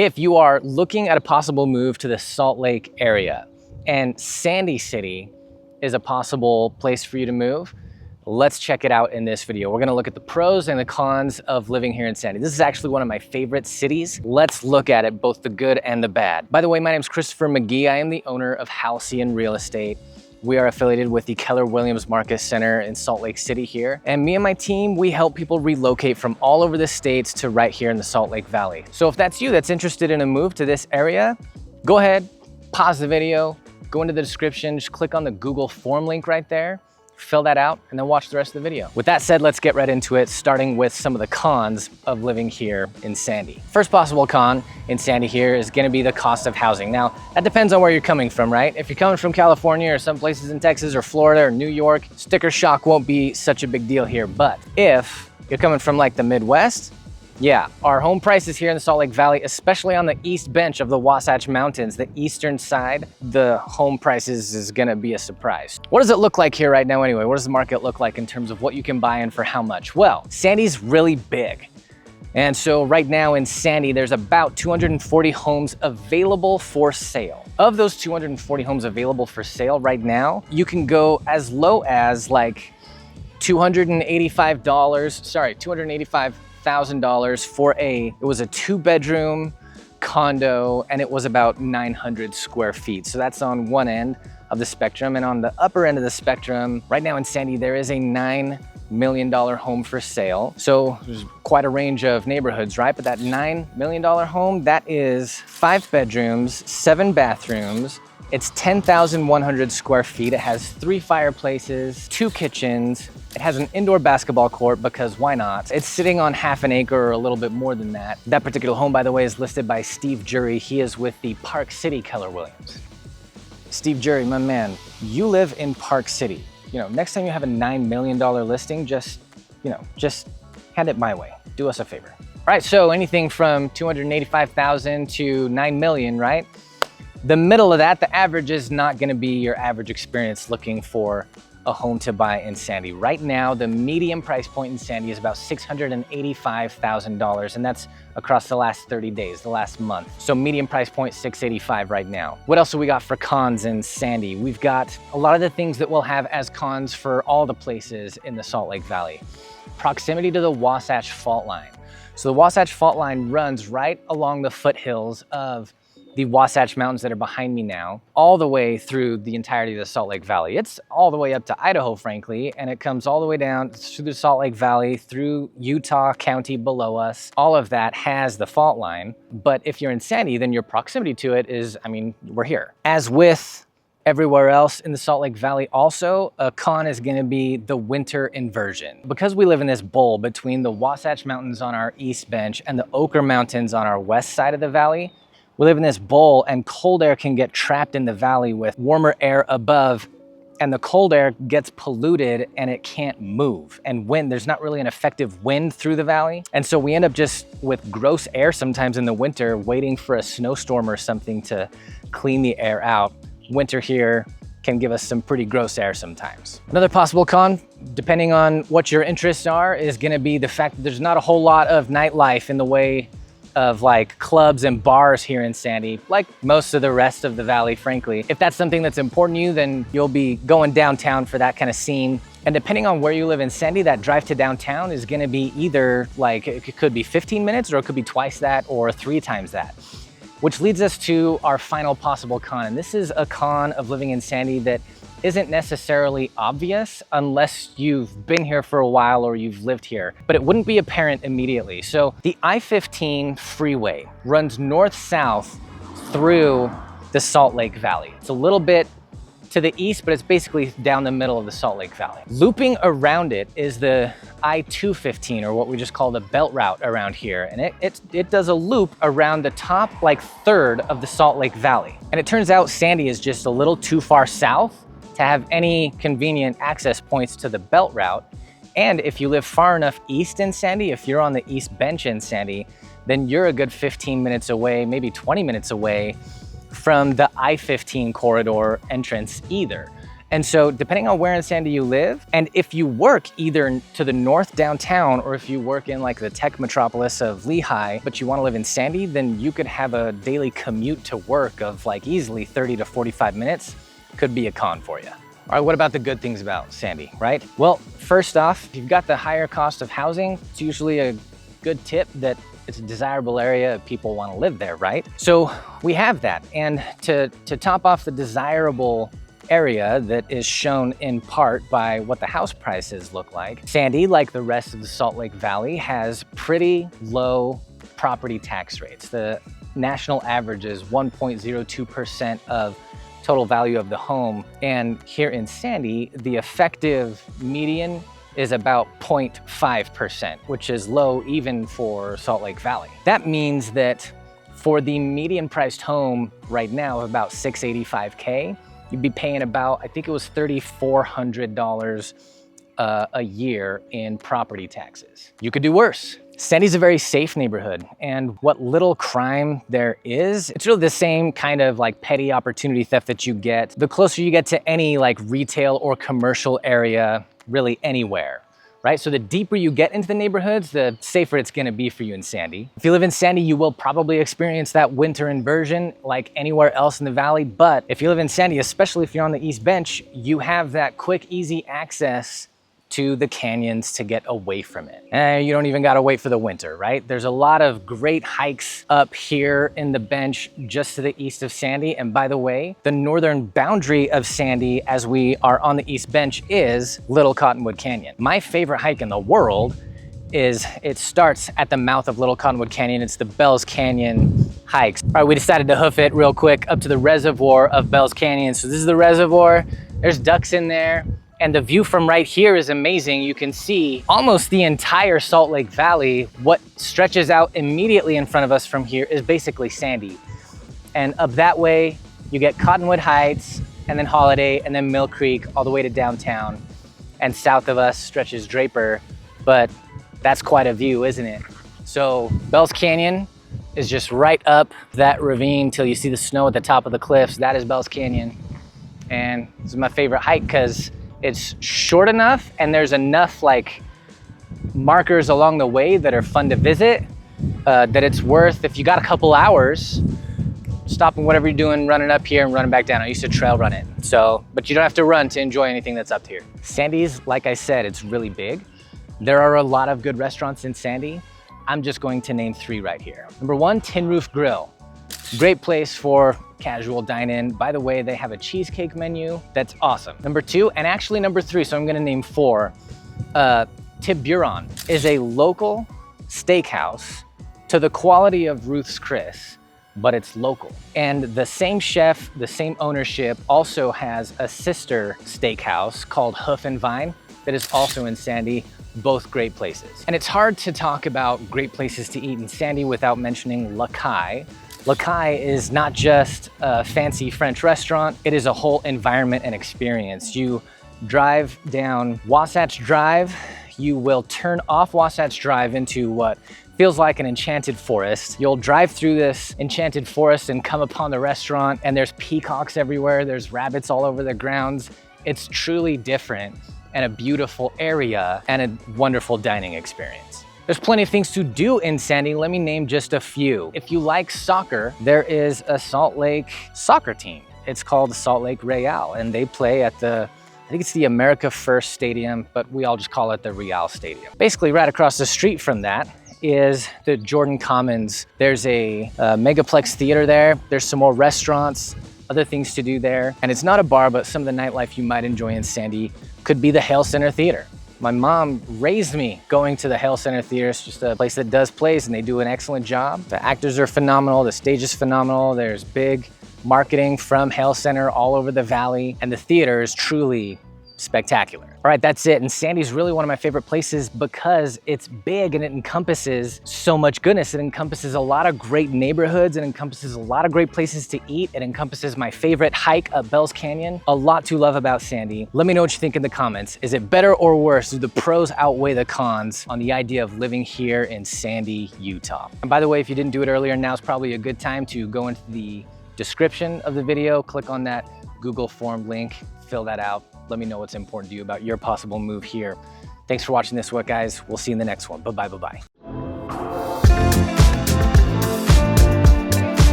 If you are looking at a possible move to the Salt Lake area and Sandy City is a possible place for you to move, let's check it out in this video. We're gonna look at the pros and the cons of living here in Sandy. This is actually one of my favorite cities. Let's look at it, both the good and the bad. By the way, my name is Christopher McGee. I am the owner of Halcyon Real Estate. We are affiliated with the Keller Williams Marcus Center in Salt Lake City here. And me and my team, we help people relocate from all over the states to right here in the Salt Lake Valley. So if that's you that's interested in a move to this area, go ahead, pause the video, go into the description, just click on the Google form link right there, fill that out, and then watch the rest of the video. With that said, let's get right into it, starting with some of the cons of living here in Sandy. First possible con in Sandy here is gonna be the cost of housing. Now, that depends on where you're coming from, right? If you're coming from California or some places in Texas or Florida or New York, sticker shock won't be such a big deal here. But if you're coming from like the Midwest, yeah, our home prices here in the Salt Lake Valley, especially on the east bench of the Wasatch Mountains, the eastern side, the home prices is gonna be a surprise. What does it look like here right now anyway? What does the market look like in terms of what you can buy and for how much? Well, Sandy's really big. And so right now in Sandy, there's about 240 homes available for sale. Of those 240 homes available for sale right now, you can go as low as like $285,000 for it was a 2-bedroom condo, and it was about 900 square feet. So that's on one end of the spectrum. And on the upper end of the spectrum, right now in Sandy, there is a $9 million home for sale. So there's quite a range of neighborhoods, right? But that $9 million home, that is 5 bedrooms, 7 bathrooms. It's 10,100 square feet. It has 3 fireplaces, 2 kitchens. It has an indoor basketball court because why not? It's sitting on half an acre or a little bit more than that. That particular home, by the way, is listed by Steve Jury. He is with the Park City Keller Williams. Steve Jury, my man, you live in Park City. You know, next time you have a $9 million listing, just hand it my way. Do us a favor. All right, so anything from 285,000 to 9 million, right? The middle of that, the average is not gonna be your average experience looking for a home to buy in Sandy. Right now, the median price point in Sandy is about $685,000, and that's across the last 30 days, the last month. So median price point, $685,000 right now. What else do we got for cons in Sandy? We've got a lot of the things that we'll have as cons for all the places in the Salt Lake Valley. Proximity to the Wasatch Fault Line. So the Wasatch Fault Line runs right along the foothills of the Wasatch Mountains that are behind me now, all the way through the entirety of the Salt Lake Valley. It's all the way up to Idaho, frankly, and it comes all the way down through the Salt Lake Valley, through Utah County below us. All of that has the fault line, but if you're in Sandy, then your proximity to it is, I mean, we're here. As with everywhere else in the Salt Lake Valley also, a con is gonna be the winter inversion. Because we live in this bowl between the Wasatch Mountains on our east bench and the Oquirrh Mountains on our west side of the valley, we live in this bowl, and cold air can get trapped in the valley with warmer air above, and the cold air gets polluted and it can't move. And wind, there's not really an effective wind through the valley. And so we end up just with gross air sometimes in the winter, waiting for a snowstorm or something to clean the air out. Winter here can give us some pretty gross air sometimes. Another possible con, depending on what your interests are, is gonna be the fact that there's not a whole lot of nightlife in the way of like clubs and bars here in Sandy, like most of the rest of the valley, frankly. If that's something that's important to you, then you'll be going downtown for that kind of scene. And depending on where you live in Sandy, that drive to downtown is gonna be either like, it could be 15 minutes or it could be twice that or 3 times that. Which leads us to our final possible con. And this is a con of living in Sandy that isn't necessarily obvious unless you've been here for a while or you've lived here, but it wouldn't be apparent immediately. So the I-15 freeway runs north-south through the Salt Lake Valley. It's a little bit to the east, but it's basically down the middle of the Salt Lake Valley. Looping around it is the I-215, or what we just call the belt route around here. And it does a loop around the top like third of the Salt Lake Valley. And it turns out Sandy is just a little too far south to have any convenient access points to the belt route. And if you live far enough east in Sandy, if you're on the east bench in Sandy, then you're a good 15 minutes away, maybe 20 minutes away from the I-15 corridor entrance either. And so depending on where in Sandy you live, and if you work either to the north downtown, or if you work in like the tech metropolis of Lehigh, but you want to live in Sandy, then you could have a daily commute to work of like easily 30 to 45 minutes. Could be a con for you. All right, what about the good things about Sandy, right? Well, first off, if you've got the higher cost of housing, it's usually a good tip that it's a desirable area if people want to live there, right? So we have that. And to top off the desirable area that is shown in part by what the house prices look like, Sandy, like the rest of the Salt Lake Valley, has pretty low property tax rates. The national average is 1.02% of total value of the home. And here in Sandy, the effective median is about 0.5%, which is low even for Salt Lake Valley. That means that for the median priced home right now of about $685K, you'd be paying about, I think it was $3,400 a year in property taxes. You could do worse. Sandy's a very safe neighborhood, and what little crime there is, it's really the same kind of like petty opportunity theft that you get the closer you get to any like retail or commercial area, really anywhere, right? So the deeper you get into the neighborhoods, the safer it's gonna be for you in Sandy. If you live in Sandy, you will probably experience that winter inversion like anywhere else in the valley, but if you live in Sandy, especially if you're on the East Bench, you have that quick, easy access to the canyons to get away from it. And you don't even gotta wait for the winter, right? There's a lot of great hikes up here in the bench just to the east of Sandy. And by the way, the northern boundary of Sandy as we are on the East Bench is Little Cottonwood Canyon. My favorite hike in the world is it starts at the mouth of Little Cottonwood Canyon. It's the Bells Canyon hikes. All right, we decided to hoof it real quick up to the reservoir of Bells Canyon. So this is the reservoir. There's ducks in there. And the view from right here is amazing. You can see almost the entire Salt Lake Valley. What stretches out immediately in front of us from here is basically Sandy. And up that way, you get Cottonwood Heights, and then Holiday, and then Mill Creek, all the way to downtown. And south of us stretches Draper, but that's quite a view, isn't it? So Bells Canyon is just right up that ravine till you see the snow at the top of the cliffs. That is Bells Canyon. And this is my favorite hike because it's short enough and there's enough like markers along the way that are fun to visit, that it's worth, if you got a couple hours, stopping whatever you're doing, running up here and running back down. I used to trail run it. So, but you don't have to run to enjoy anything that's up here. Sandy's, like I said, it's really big. There are a lot of good restaurants in Sandy. I'm just going to name 3 right here. Number 1, Tin Roof Grill. Great place for casual dine-in. By the way, they have a cheesecake menu that's awesome. Number 2, and actually number 3, so I'm gonna name 4. Tiburon is a local steakhouse to the quality of Ruth's Chris, but it's local. And the same chef, the same ownership also has a sister steakhouse called Hoof and Vine that is also in Sandy. Both great places. And it's hard to talk about great places to eat in Sandy without mentioning La Caille. La Caille is not just a fancy French restaurant, it is a whole environment and experience. You drive down Wasatch Drive, you will turn off Wasatch Drive into what feels like an enchanted forest. You'll drive through this enchanted forest and come upon the restaurant, and there's peacocks everywhere, there's rabbits all over the grounds. It's truly different and a beautiful area and a wonderful dining experience. There's plenty of things to do in Sandy. Let me name just a few. If you like soccer, there is a Salt Lake soccer team. It's called Salt Lake Real, and they play at the, I think it's the America First Stadium, but we all just call it the Real Stadium. Basically, right across the street from that is the Jordan Commons. There's a megaplex theater there. There's some more restaurants, other things to do there. And it's not a bar, but some of the nightlife you might enjoy in Sandy could be the Hale Center Theater. My mom raised me going to the Hale Center Theater. It's just a place that does plays and they do an excellent job. The actors are phenomenal, the stage is phenomenal. There's big marketing from Hale Center all over the valley, and the theater is truly spectacular. All right, that's it. And Sandy's really one of my favorite places because it's big and it encompasses so much goodness. It encompasses a lot of great neighborhoods. It encompasses a lot of great places to eat. It encompasses my favorite hike up Bells Canyon. A lot to love about Sandy. Let me know what you think in the comments. Is it better or worse? Do the pros outweigh the cons on the idea of living here in Sandy, Utah? And by the way, if you didn't do it earlier, now's probably a good time to go into the description of the video, click on that Google form link, fill that out. Let me know what's important to you about your possible move here. Thanks for watching this one, guys. We'll see you in the next one. Bye-bye, bye-bye.